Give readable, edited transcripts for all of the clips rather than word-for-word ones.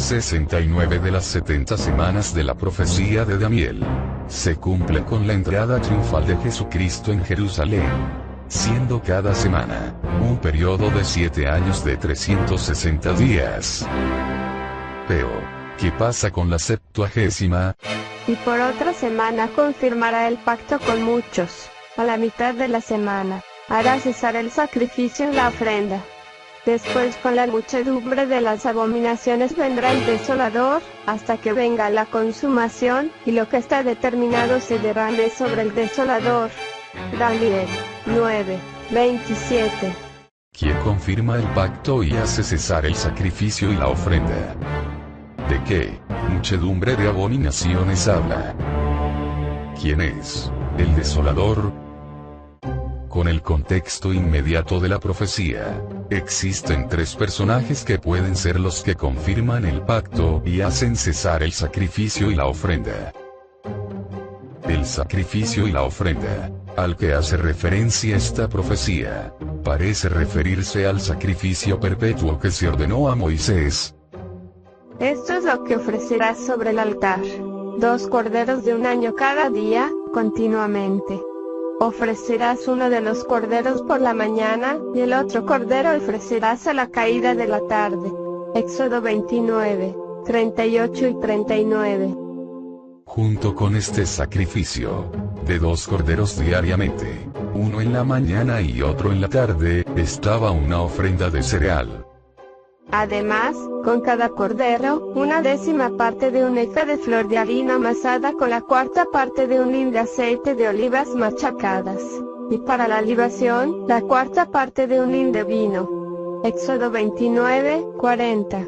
69 de las 70 semanas de la profecía de Daniel se cumple con la entrada triunfal de Jesucristo en Jerusalén, siendo cada semana un periodo de 7 años de 360 días. Pero, ¿qué pasa con la 70ª? Y por otra semana confirmará el pacto con muchos. A la mitad de la semana, hará cesar el sacrificio y la ofrenda. Después con la muchedumbre de las abominaciones vendrá el desolador, hasta que venga la consumación, y lo que está determinado se derrame sobre el desolador. Daniel 9:27. ¿Quién confirma el pacto y hace cesar el sacrificio y la ofrenda? ¿De qué muchedumbre de abominaciones habla? ¿Quién es el desolador? Con el contexto inmediato de la profecía, existen 3 personajes que pueden ser los que confirman el pacto y hacen cesar el sacrificio y la ofrenda. El sacrificio y la ofrenda, al que hace referencia esta profecía, parece referirse al sacrificio perpetuo que se ordenó a Moisés. Esto es lo que ofrecerás sobre el altar: 2 corderos de 1 año cada día, continuamente. Ofrecerás uno de los corderos por la mañana, y el otro cordero ofrecerás a la caída de la tarde. Éxodo 29, 38 y 39. Junto con este sacrificio de 2 corderos diariamente, uno en la mañana y otro en la tarde, estaba una ofrenda de cereal. Además, con cada cordero, 1/10 parte de un efa de flor de harina amasada con la 1/4 parte de un hin de aceite de olivas machacadas. Y para la libación, la 1/4 parte de un hin de vino. Éxodo 29, 40.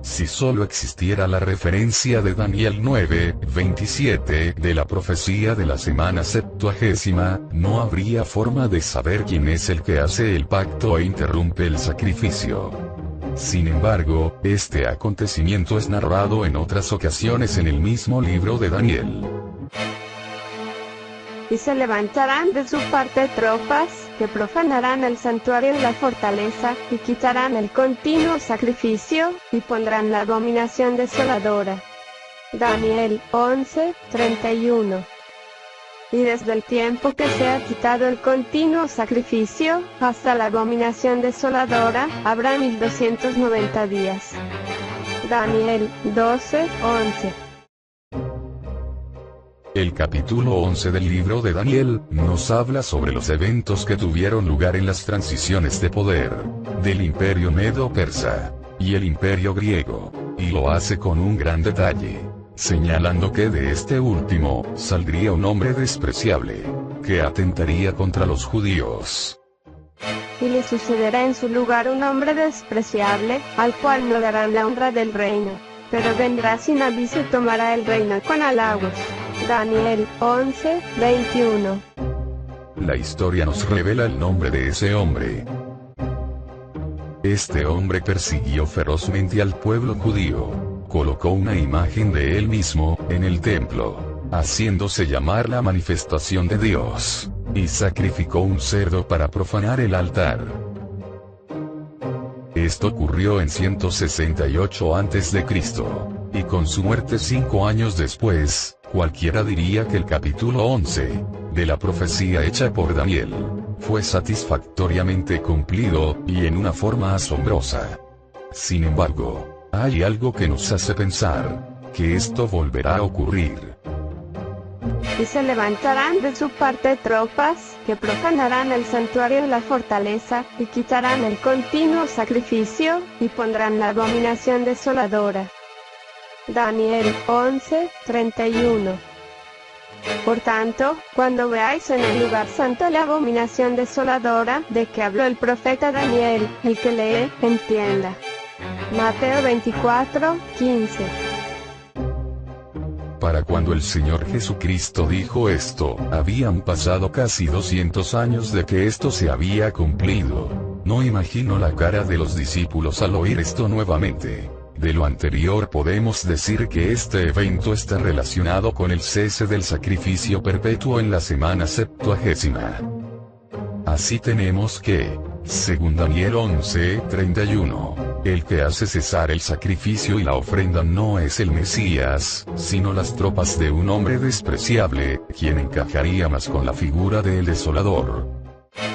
Si solo existiera la referencia de Daniel 9:27 de la profecía de la semana 70ª, no habría forma de saber quién es el que hace el pacto e interrumpe el sacrificio. Sin embargo, este acontecimiento es narrado en otras ocasiones en el mismo libro de Daniel. Y se levantarán de su parte tropas, que profanarán el santuario y la fortaleza, y quitarán el continuo sacrificio, y pondrán la abominación desoladora. Daniel 11:31. Y desde el tiempo que se ha quitado el continuo sacrificio, hasta la abominación desoladora, habrá 1290 días. Daniel 12:11. El capítulo 11 del libro de Daniel nos habla sobre los eventos que tuvieron lugar en las transiciones de poder del imperio medo-persa y el imperio griego, y lo hace con un gran detalle, señalando que de este último saldría un hombre despreciable, que atentaría contra los judíos. Y le sucederá en su lugar un hombre despreciable, al cual no darán la honra del reino, pero vendrá sin aviso y tomará el reino con halagos. Daniel 11:21. La historia nos revela el nombre de ese hombre. Este hombre persiguió ferozmente al pueblo judío, colocó una imagen de él mismo en el templo, haciéndose llamar la manifestación de Dios, y sacrificó un cerdo para profanar el altar. Esto ocurrió en 168 a.C., y con su muerte 5 años después, cualquiera diría que el capítulo 11 de la profecía hecha por Daniel fue satisfactoriamente cumplido, y en una forma asombrosa. Sin embargo, hay algo que nos hace pensar que esto volverá a ocurrir. Y se levantarán de su parte tropas, que profanarán el santuario y la fortaleza, y quitarán el continuo sacrificio, y pondrán la abominación desoladora. Daniel 11:31. Por tanto, cuando veáis en el lugar santo la abominación desoladora, de que habló el profeta Daniel, el que lee, entienda. Mateo 24:15. Para cuando el Señor Jesucristo dijo esto, habían pasado casi 200 años de que esto se había cumplido. No imagino la cara de los discípulos al oír esto nuevamente. De lo anterior podemos decir que este evento está relacionado con el cese del sacrificio perpetuo en la semana 70ª. Así tenemos que, según Daniel 11:31, el que hace cesar el sacrificio y la ofrenda no es el Mesías, sino las tropas de un hombre despreciable, quien encajaría más con la figura del desolador.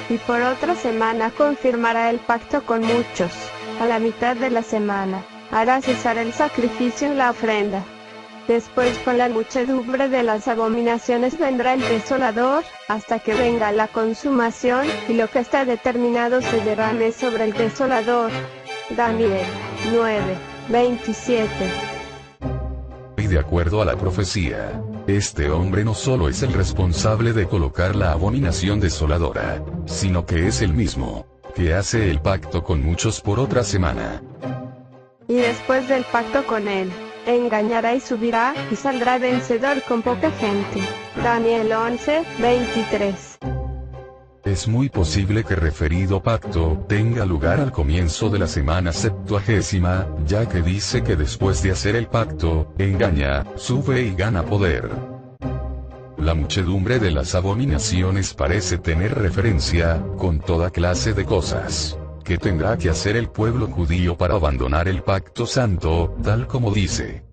Y por otra semana confirmará el pacto con muchos. A la mitad de la semana, hará cesar el sacrificio y la ofrenda. Después con la muchedumbre de las abominaciones vendrá el desolador, hasta que venga la consumación, y lo que está determinado se derrame sobre el desolador. Daniel 9:27. Y de acuerdo a la profecía, este hombre no solo es el responsable de colocar la abominación desoladora, sino que es el mismo, que hace el pacto con muchos por otra semana. Y después del pacto con él, engañará y subirá, y saldrá vencedor con poca gente. Daniel 11:23. Es muy posible que referido pacto tenga lugar al comienzo de la semana septuagésima, ya que dice que después de hacer el pacto, engaña, sube y gana poder. La muchedumbre de las abominaciones parece tener referencia, con toda clase de cosas, que tendrá que hacer el pueblo judío para abandonar el pacto santo, tal como dice.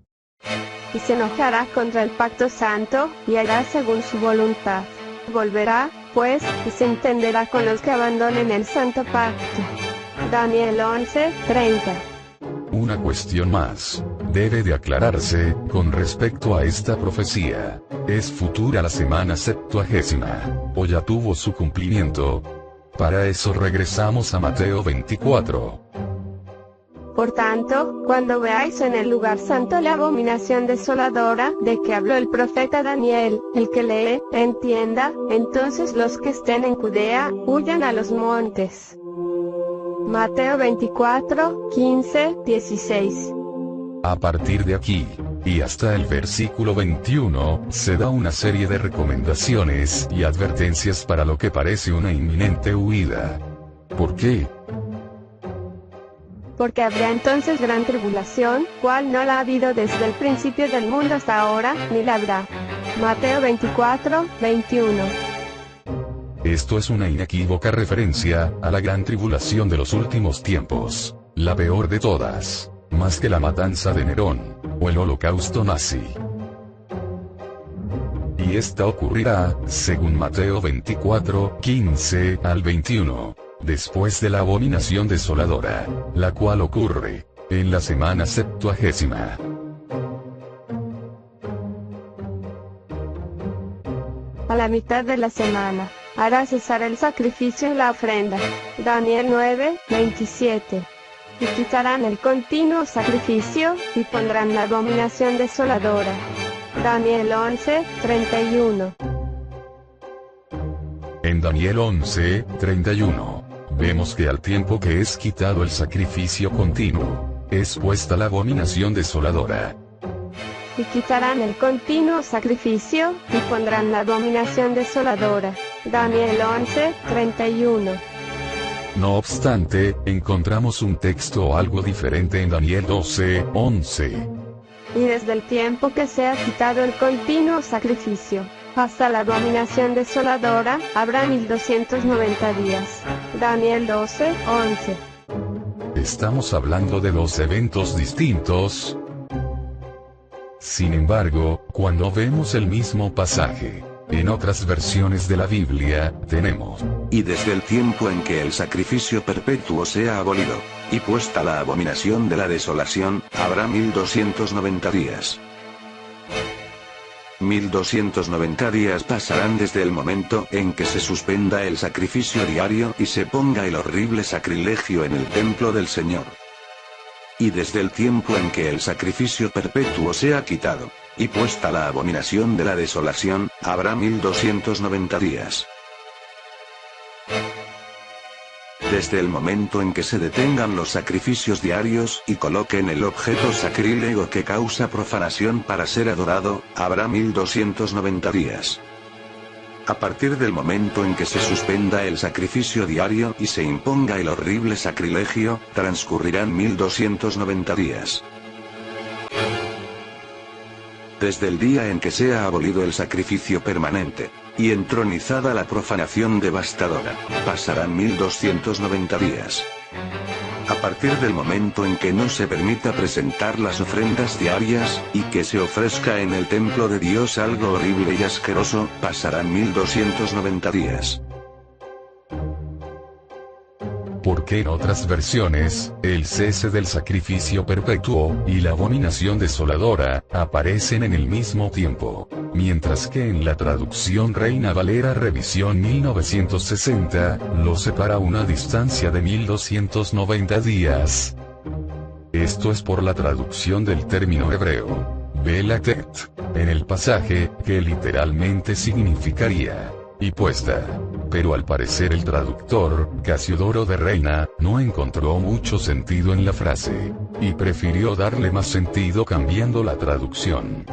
Y se enojará contra el pacto santo, y hará según su voluntad. Volverá, pues, y se entenderá con los que abandonen el santo pacto. Daniel 11:30. Una cuestión más debe de aclararse, con respecto a esta profecía. ¿Es futura la semana septuagésima, o ya tuvo su cumplimiento? Para eso regresamos a Mateo 24. Por tanto, cuando veáis en el lugar santo la abominación desoladora, de que habló el profeta Daniel, el que lee, entienda, entonces los que estén en Judea, huyan a los montes. Mateo 24:15-16. A partir de aquí, y hasta el versículo 21, se da una serie de recomendaciones y advertencias para lo que parece una inminente huida. ¿Por qué? Porque habría entonces gran tribulación, cual no la ha habido desde el principio del mundo hasta ahora, ni la habrá. Mateo 24:21. Esto es una inequívoca referencia a la gran tribulación de los últimos tiempos, la peor de todas, más que la matanza de Nerón, o el holocausto nazi. Y esta ocurrirá, según Mateo 24:15-21. Después de la abominación desoladora, la cual ocurre en la semana septuagésima. A la mitad de la semana, hará cesar el sacrificio y la ofrenda. Daniel 9:27. Y quitarán el continuo sacrificio, y pondrán la abominación desoladora. Daniel 11:31. En Daniel 11:31. Vemos que al tiempo que es quitado el sacrificio continuo, es puesta la abominación desoladora. Y quitarán el continuo sacrificio, y pondrán la abominación desoladora. Daniel 11:31. No obstante, encontramos un texto algo diferente en Daniel 12:11. Y desde el tiempo que sea quitado el continuo sacrificio, hasta la abominación desoladora, habrá 1290 días. Daniel 12:11. Estamos hablando de dos eventos distintos. Sin embargo, cuando vemos el mismo pasaje, en otras versiones de la Biblia, tenemos: y desde el tiempo en que el sacrificio perpetuo sea abolido, y puesta la abominación de la desolación, habrá 1290 días. 1290 días pasarán desde el momento en que se suspenda el sacrificio diario y se ponga el horrible sacrilegio en el templo del Señor. Y desde el tiempo en que el sacrificio perpetuo sea quitado, y puesta la abominación de la desolación, habrá 1290 días. Desde el momento en que se detengan los sacrificios diarios y coloquen el objeto sacrílego que causa profanación para ser adorado, habrá 1290 días. A partir del momento en que se suspenda el sacrificio diario y se imponga el horrible sacrilegio, transcurrirán 1290 días. Desde el día en que sea abolido el sacrificio permanente, y entronizada la profanación devastadora, pasarán 1290 días. A partir del momento en que no se permita presentar las ofrendas diarias, y que se ofrezca en el templo de Dios algo horrible y asqueroso, pasarán 1290 días. Porque en otras versiones, el cese del sacrificio perpetuo, y la abominación desoladora, aparecen en el mismo tiempo. Mientras que en la traducción Reina Valera Revisión 1960, lo separa una distancia de 1290 días. Esto es por la traducción del término hebreo, Belatet, en el pasaje, que literalmente significaría, y puesta. Pero al parecer el traductor, Casiodoro de Reina, no encontró mucho sentido en la frase, y prefirió darle más sentido cambiando la traducción.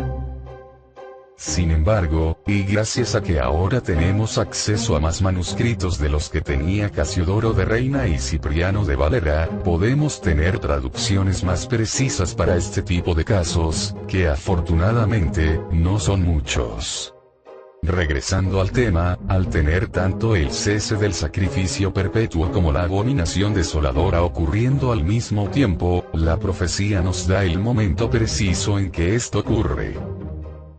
Sin embargo, y gracias a que ahora tenemos acceso a más manuscritos de los que tenía Casiodoro de Reina y Cipriano de Valera, podemos tener traducciones más precisas para este tipo de casos, que afortunadamente, no son muchos. Regresando al tema, al tener tanto el cese del sacrificio perpetuo como la abominación desoladora ocurriendo al mismo tiempo, la profecía nos da el momento preciso en que esto ocurre.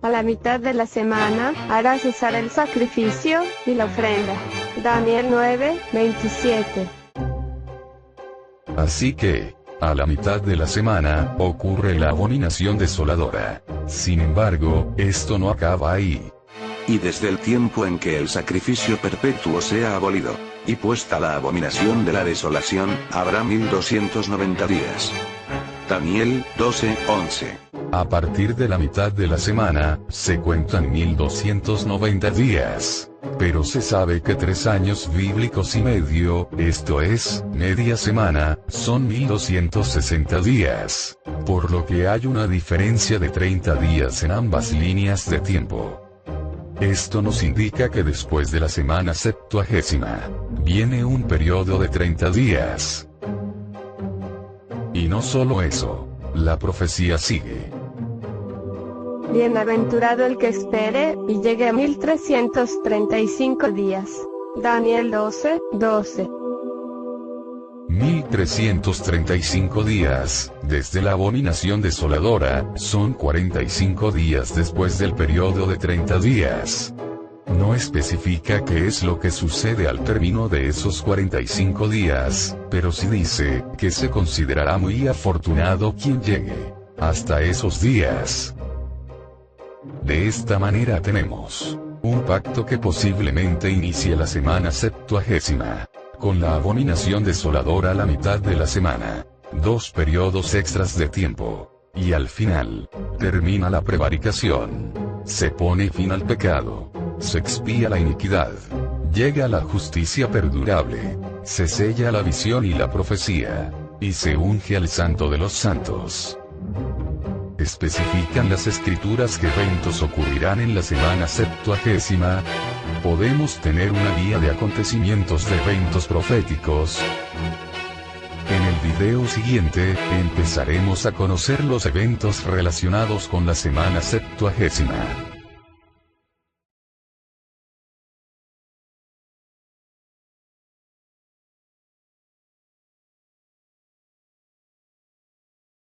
A la mitad de la semana, hará cesar el sacrificio y la ofrenda. Daniel 9, 27. Así que, a la mitad de la semana, ocurre la abominación desoladora. Sin embargo, esto no acaba ahí. Y desde el tiempo en que el sacrificio perpetuo sea abolido, y puesta la abominación de la desolación, habrá 1290 días. Daniel 12, 11. A partir de la mitad de la semana, se cuentan 1290 días. Pero se sabe que 3 años bíblicos y medio, esto es, media semana, son 1260 días. Por lo que hay una diferencia de 30 días en ambas líneas de tiempo. Esto nos indica que después de la semana septuagésima, viene un periodo de 30 días. Y no solo eso, la profecía sigue. Bienaventurado el que espere, y llegue a 1335 días. Daniel 12, 12. 1335 días, desde la abominación desoladora, son 45 días después del periodo de 30 días. No especifica qué es lo que sucede al término de esos 45 días, pero sí dice, que se considerará muy afortunado quien llegue hasta esos días. De esta manera tenemos un pacto que posiblemente inicie la semana septuagésima, con la abominación desoladora a la mitad de la semana, 2 periodos extras de tiempo, y al final, termina la prevaricación, se pone fin al pecado, se expía la iniquidad, llega la justicia perdurable, se sella la visión y la profecía, y se unge al Santo de los Santos. ¿Especifican las escrituras qué eventos ocurrirán en la semana septuagésima? ¿Podemos tener una guía de acontecimientos de eventos proféticos? En el video siguiente, empezaremos a conocer los eventos relacionados con la semana septuagésima.